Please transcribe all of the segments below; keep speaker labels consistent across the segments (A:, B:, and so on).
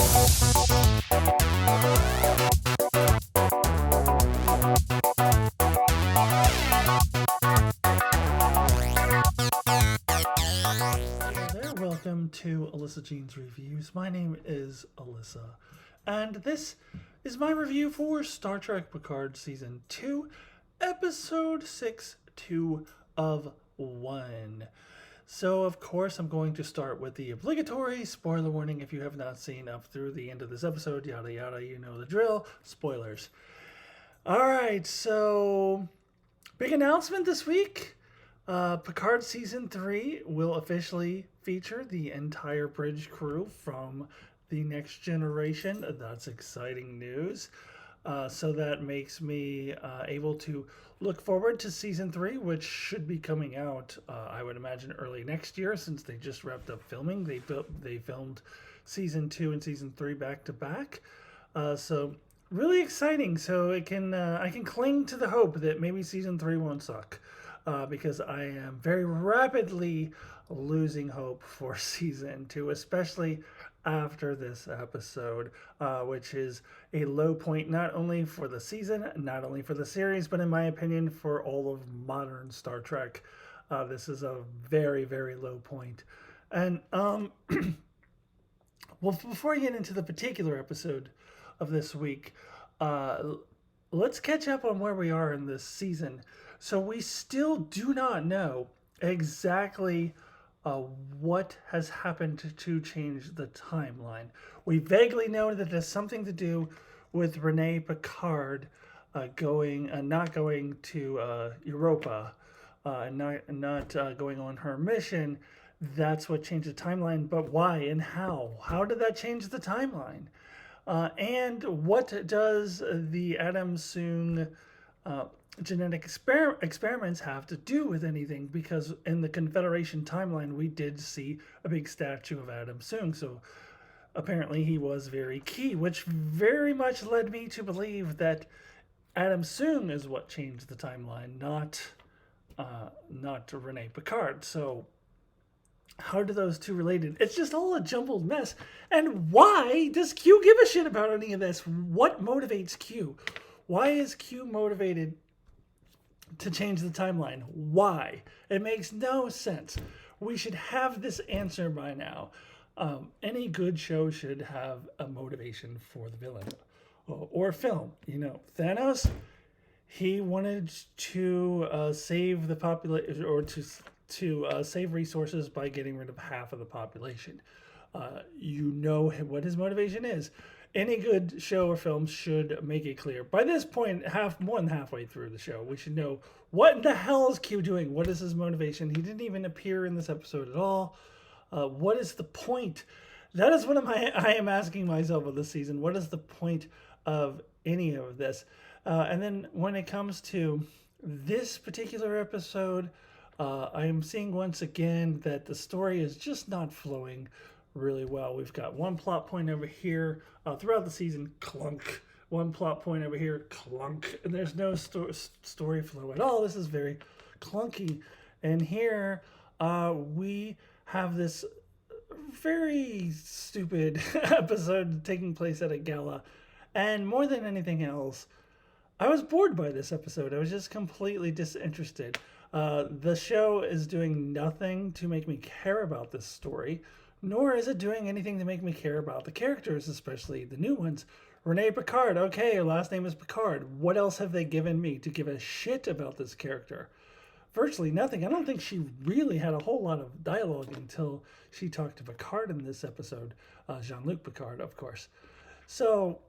A: Welcome to Alyssa Jean's Reviews. My name is Alyssa, and this is my review for Star Trek Picard Season 2, Episode 6, 2 of 1. So, of course, I'm going to start with the obligatory spoiler warning. If you have not seen up through the end of this episode, yada yada, you know the drill. Spoilers. Alright, so big announcement this week. Picard Season 3 will officially feature the entire bridge crew from the Next Generation. That's exciting news. So that makes me able to look forward to Season 3, which should be coming out, I would imagine, early next year, since they just wrapped up filming. They filmed Season 2 and Season 3 back to back. So really exciting. So I can cling to the hope that maybe Season 3 won't suck. Because I am very rapidly losing hope for Season 2, especially after this episode, which is a low point not only for the season, not only for the series, but in my opinion, for all of modern Star Trek. This is a very, very low point. And, well, before I get into the particular episode of this week, let's catch up on where we are in this season. So we still do not know exactly what has happened to change the timeline. We vaguely know that it has something to do with Renee Picard not going to Europa, not going on her mission. That's what changed the timeline. But why and how? How did that change the timeline? And what does the Adam Soong genetic experiments have to do with anything? Because in the Confederation timeline, we did see a big statue of Adam Soong. So apparently he was very key, which very much led me to believe that Adam Soong is what changed the timeline, not Renee Picard. So how do those two related? It's just all a jumbled mess. And why does Q give a shit about any of this? What motivates Q? Why is Q motivated to change the timeline? Why? It makes no sense. We should have this answer by now. Any good show should have a motivation for the villain or film. You know, Thanos, he wanted to save the population, or to save resources by getting rid of half of the population. You know what his motivation is. Any good show or film should make it clear. By this point, more than halfway through the show, we should know what the hell is Q doing? What is his motivation? He didn't even appear in this episode at all. What is the point? That is what I am asking myself of this season. What is the point of any of this? And then when it comes to this particular episode, I am seeing once again that the story is just not flowing really well. We've got one plot point over here throughout the season, clunk. One plot point over here, clunk. And there's no story flow at all. This is very clunky. And here we have this very stupid episode taking place at a gala. And more than anything else, I was bored by this episode. I was just completely disinterested. The show is doing nothing to make me care about this story, nor is it doing anything to make me care about the characters, especially the new ones. Renee Picard, okay, her last name is Picard. What else have they given me to give a shit about this character? Virtually nothing. I don't think she really had a whole lot of dialogue until she talked to Picard in this episode. Jean-Luc Picard, of course. So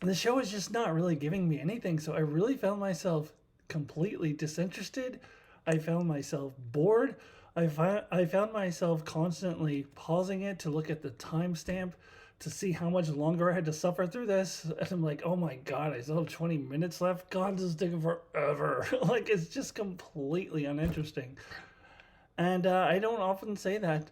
A: the show is just not really giving me anything, so I really found myself completely disinterested. I found myself bored. I found myself constantly pausing it to look at the timestamp to see how much longer I had to suffer through this. And I'm like, oh my God, I still have 20 minutes left. God, this is taking forever. Like, it's just completely uninteresting. And I don't often say that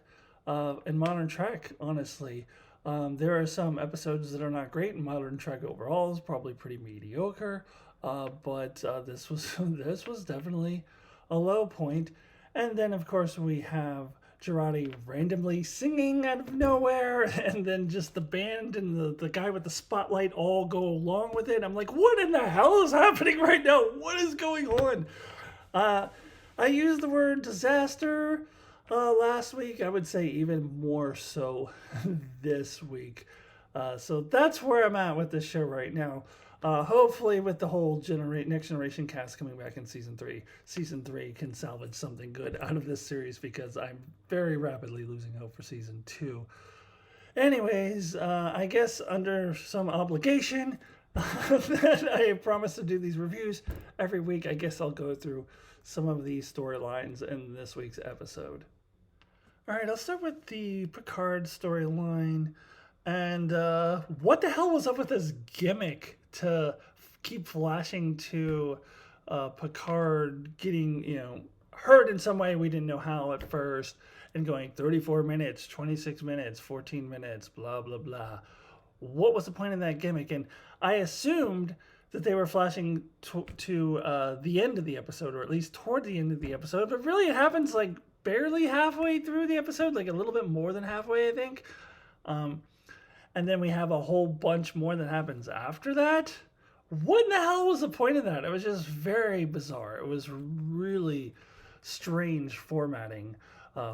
A: in Modern Trek, honestly. There are some episodes that are not great in Modern Trek overall. It's probably pretty mediocre. But this was definitely a low point. And then, of course, we have Girardi randomly singing out of nowhere, and then just the band and the guy with the spotlight all go along with it. I'm like, what in the hell is happening right now? What is going on? I used the word disaster last week. I would say even more so this week. So that's where I'm at with this show right now. Hopefully, with the whole Next Generation cast coming back in season 3 can salvage something good out of this series, because I'm very rapidly losing hope for season 2. Anyways, I guess under some obligation that I promised to do these reviews every week, I guess I'll go through some of these storylines in this week's episode. All right, I'll start with the Picard storyline. And what the hell was up with this gimmick to keep flashing to Picard getting, hurt in some way we didn't know how at first, and going 34 minutes, 26 minutes, 14 minutes, blah, blah, blah. What was the point of that gimmick? And I assumed that they were flashing to the end of the episode, or at least toward the end of the episode. But really, it happens like barely halfway through the episode, like a little bit more than halfway, I think. And then we have a whole bunch more that happens after that. What in the hell was the point of that? It was just very bizarre. It was really strange formatting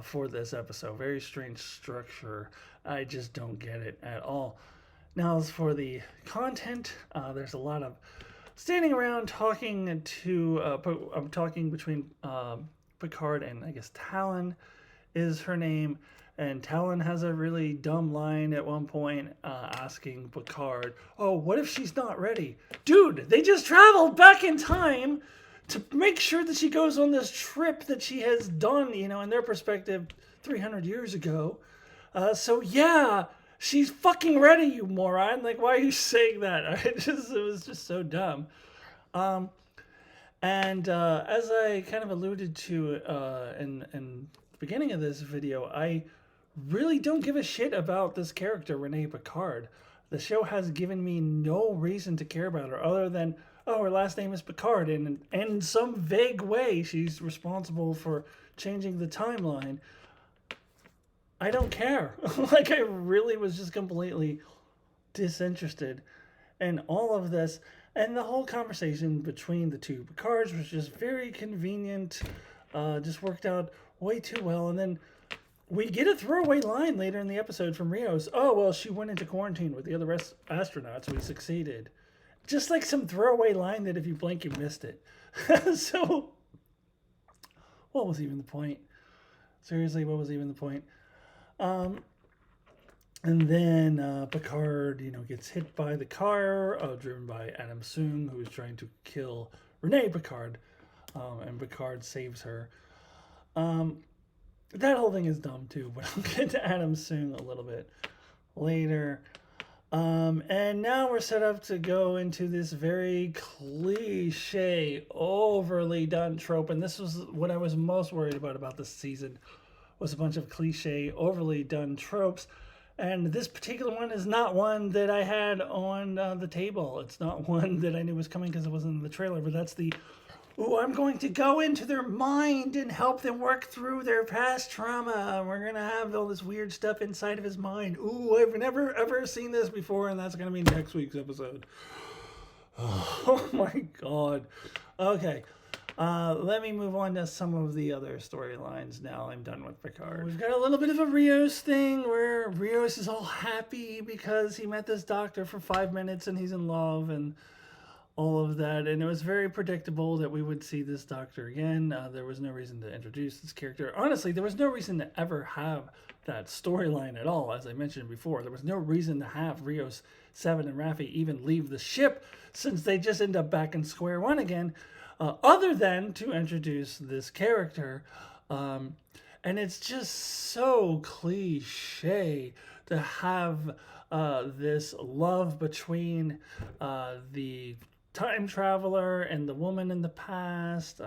A: for this episode. Very strange structure. I just don't get it at all. Now, as for the content, there's a lot of standing around talking between Picard and, I guess, Talon is her name. And Talon has a really dumb line at one point asking Picard, oh, what if she's not ready? Dude, they just traveled back in time to make sure that she goes on this trip that she has done, in their perspective, 300 years ago. So yeah, she's fucking ready, you moron. Like, why are you saying that? It was just so dumb. And as I kind of alluded to in the beginning of this video, I really don't give a shit about this character, Renee Picard. The show has given me no reason to care about her other than, oh, her last name is Picard, and in some vague way she's responsible for changing the timeline. I don't care. Like, I really was just completely disinterested in all of this. And the whole conversation between the two Picards was just very convenient, just worked out way too well. And then we get a throwaway line later in the episode from Rios. Oh, well, she went into quarantine with the other astronauts. We succeeded. Just like some throwaway line that if you blink, you missed it. So, what was even the point? Seriously, what was even the point? And then Picard, gets hit by the car, driven by Adam Soong, who is trying to kill Renee Picard. And Picard saves her. That whole thing is dumb too, but I'll get to Adam Soong a little bit later. And now we're set up to go into this very cliche, overly done trope. And this was what I was most worried about this season, was a bunch of cliche, overly done tropes. And this particular one is not one that I had on the table. It's not one that I knew was coming because it wasn't in the trailer, but that's the, ooh, I'm going to go into their mind and help them work through their past trauma. We're going to have all this weird stuff inside of his mind. Ooh, I've never, ever seen this before, and that's going to be next week's episode. Oh, my God. Okay. Let me move on to some of the other storylines now. I'm done with Picard. We've got a little bit of a Rios thing where Rios is all happy because he met this doctor for 5 minutes and he's in love and all of that. And it was very predictable that we would see this doctor again. There was no reason to introduce this character. Honestly, there was no reason to ever have that storyline at all. As I mentioned before, there was no reason to have Rios, Seven, and Raffi even leave the ship, since they just end up back in square one again. Other than to introduce this character. And it's just so cliche to have this love between the time traveler and the woman in the past.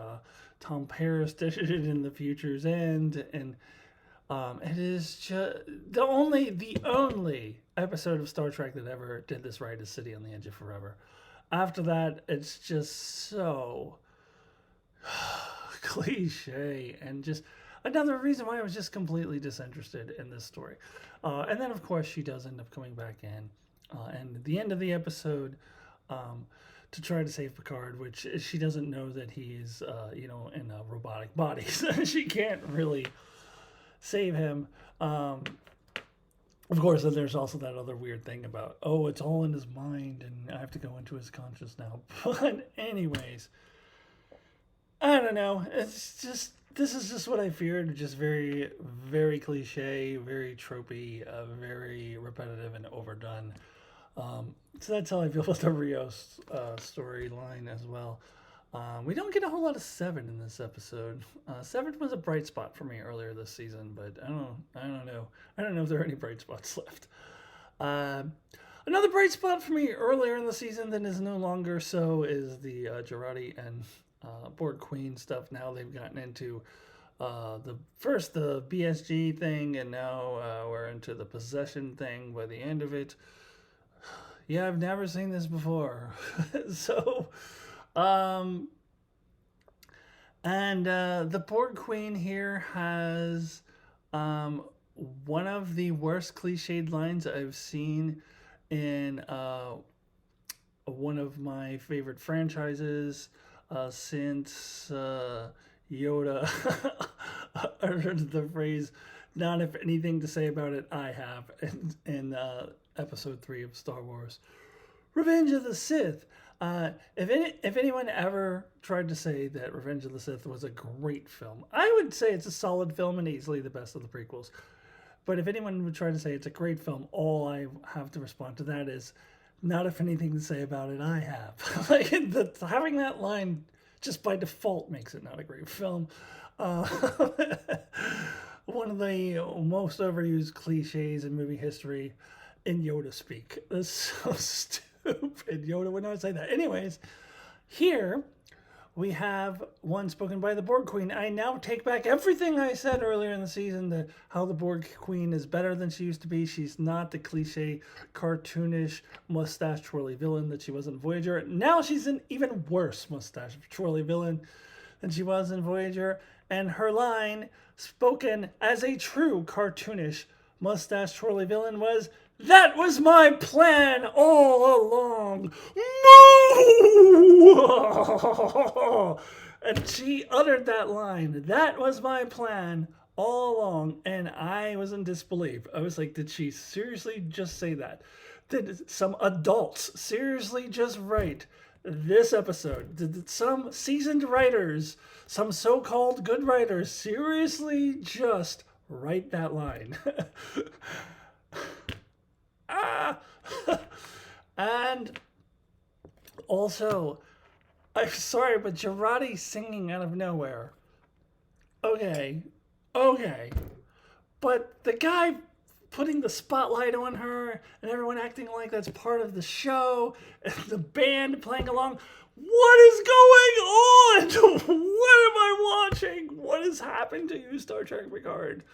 A: Tom Paris did it in The Future's End. And it is just the only episode of Star Trek that ever did this right is City on the Edge of Forever. After that, it's just so cliche, and just another reason why I was just completely disinterested in this story. And then, of course, she does end up coming back in. And at the end of the episode, um, to try to save Picard, which she doesn't know that he's, in a robotic body. So she can't really save him. Of course, then there's also that other weird thing about, oh, it's all in his mind and I have to go into his conscious now. But anyways, I don't know. It's just, this is just what I feared. Just very, very cliche, very tropey, very repetitive and overdone. So that's how I feel about the Rios storyline as well. We don't get a whole lot of Seven in this episode. Seven was a bright spot for me earlier this season, but I don't know. I don't know if there are any bright spots left. Another bright spot for me earlier in the season that is no longer so is the Girardi and Borg Queen stuff. Now they've gotten into the BSG thing, and now we're into the possession thing by the end of it. Yeah, I've never seen this before. So, the Borg Queen here has one of the worst cliched lines I've seen in one of my favorite franchises since Yoda uttered the phrase, "Not if anything to say about it, I have," in Episode 3 of Star Wars. Revenge of the Sith. If anyone ever tried to say that Revenge of the Sith was a great film, I would say it's a solid film and easily the best of the prequels. But if anyone would try to say it's a great film, all I have to respond to that is, not if anything to say about it, I have. Like, having that line just by default makes it not a great film. One of the most overused cliches in movie history in Yoda speak. That's so stupid. Yoda would not say that. Anyways, here we have one spoken by the Borg Queen. I now take back everything I said earlier in the season, that how the Borg Queen is better than she used to be. She's not the cliche, cartoonish, mustache twirly villain that she was in Voyager. Now she's an even worse mustache twirly villain than she was in Voyager. And her line, spoken as a true cartoonish mustache twirly villain, was, "That was my plan all along." And she uttered that line, "That was my plan all along." And I was in disbelief. I was like, did she seriously just say that? Did some adults seriously just write this episode? Did some seasoned writers, some so-called good writers, seriously just write that line? And also, I'm sorry, but Girardi singing out of nowhere. Okay. But the guy putting the spotlight on her and everyone acting like that's part of the show and the band playing along. What is going on? What am I watching? What has happened to you, Star Trek Picard?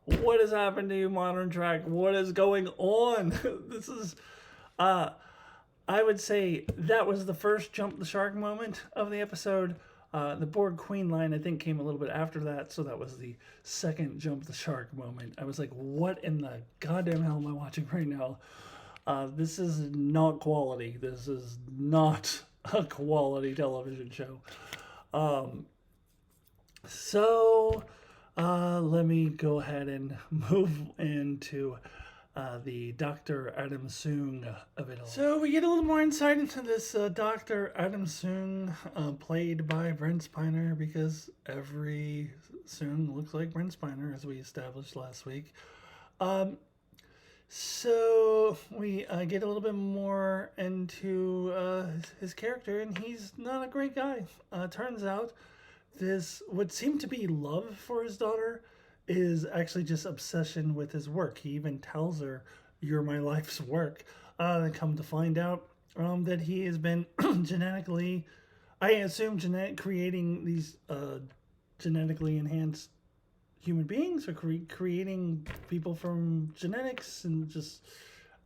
A: What has happened to you, Modern Trek? What is going on? This is, I would say that was the first jump the shark moment of the episode. The Borg Queen line, I think, came a little bit after that, so that was the second jump the shark moment. I was like, what in the goddamn hell am I watching right now? This is not quality. This is not a quality television show. Let me go ahead and move into the Dr. Adam Soong of it all. So we get a little more insight into this Dr. Adam Soong, played by Brent Spiner, because every Soong looks like Brent Spiner, as we established last week. So we get a little bit more into his character, and he's not a great guy. Turns out this would seem to be love for his daughter is actually just obsession with his work. He even tells her, "You're my life's work." Then come to find out that he has been genetically, I assume, creating these genetically enhanced human beings, or creating people from genetics, and just,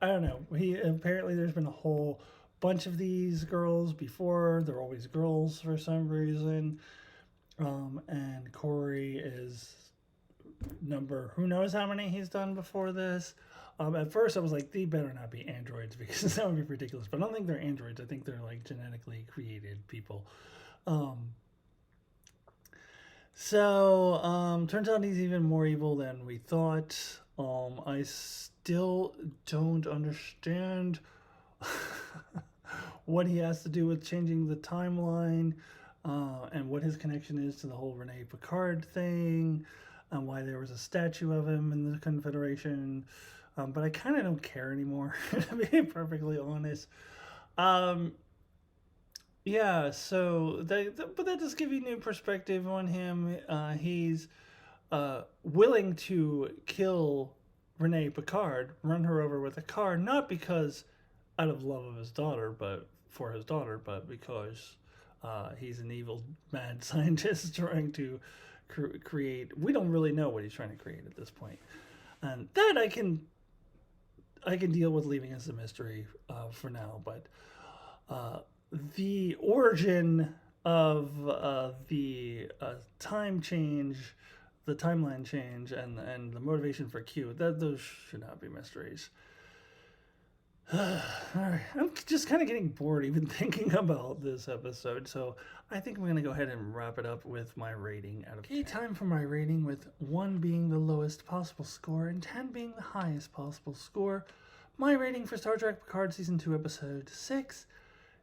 A: I don't know. Apparently there's been a whole bunch of these girls before. They're always girls for some reason. And Corey is number, who knows how many he's done before this. At first, I was like, they better not be androids because that would be ridiculous. But I don't think they're androids. I think they're like genetically created people. Turns out he's even more evil than we thought. I still don't understand what he has to do with changing the timeline, and what his connection is to the whole Rene Picard thing, and why there was a statue of him in the Confederation. But I kind of don't care anymore, to be perfectly honest. Yeah, so but that does give you new perspective on him. He's willing to kill Rene Picard, run her over with a car, not because out of love of his daughter, but for his daughter, but because he's an evil, mad scientist trying to create. We don't really know what he's trying to create at this point, and that I can deal with leaving as a mystery for now. But the origin of the time change, the timeline change, and the motivation for Q, those should not be mysteries. All right, I'm just kind of getting bored even thinking about this episode, so I think I'm going to go ahead and wrap it up with my rating out of 10. Time for my rating, with 1 being the lowest possible score and 10 being the highest possible score. My rating for Star Trek Picard Season 2, Episode 6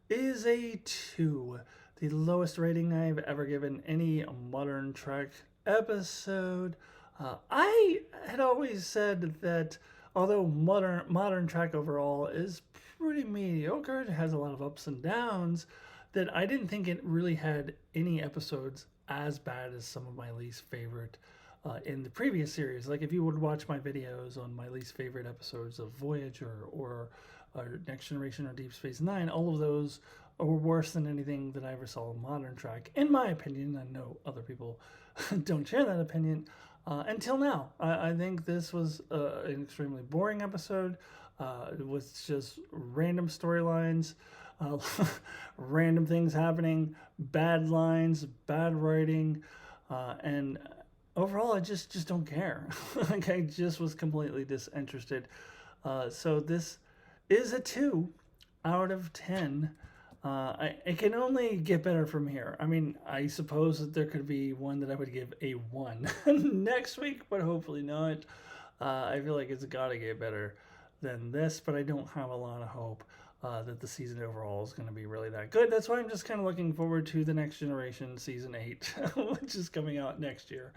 A: is a 2. The lowest rating I've ever given any modern Trek episode. I had always said that although modern Trek overall is pretty mediocre, it has a lot of ups and downs, that I didn't think it really had any episodes as bad as some of my least favorite in the previous series. Like if you would watch my videos on my least favorite episodes of Voyager or Next Generation or Deep Space Nine, all of those are worse than anything that I ever saw in modern Trek, in my opinion. I know other people don't share that opinion. Until now, I think this was an extremely boring episode. It was just random storylines, random things happening, bad lines, bad writing, and overall, I just don't care. Like, I just was completely disinterested. So this is a 2 out of 10. It can only get better from here. I mean, I suppose that there could be one that I would give a 1 next week, but hopefully not. I feel like it's got to get better than this, but I don't have a lot of hope that the season overall is going to be really that good. That's why I'm just kind of looking forward to the Next Generation Season 8, which is coming out next year.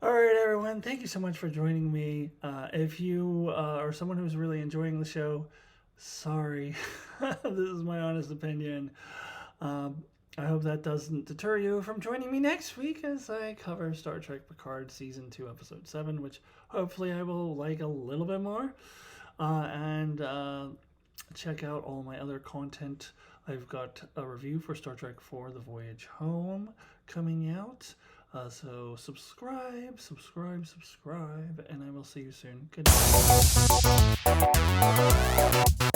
A: All right, everyone, thank you so much for joining me. If you are someone who's really enjoying the show, sorry. This is my honest opinion. I hope that doesn't deter you from joining me next week as I cover Star Trek Picard Season 2, Episode 7, which hopefully I will like a little bit more. And check out all my other content. I've got a review for Star Trek IV, The Voyage Home, coming out. So subscribe, and I will see you soon. Good night.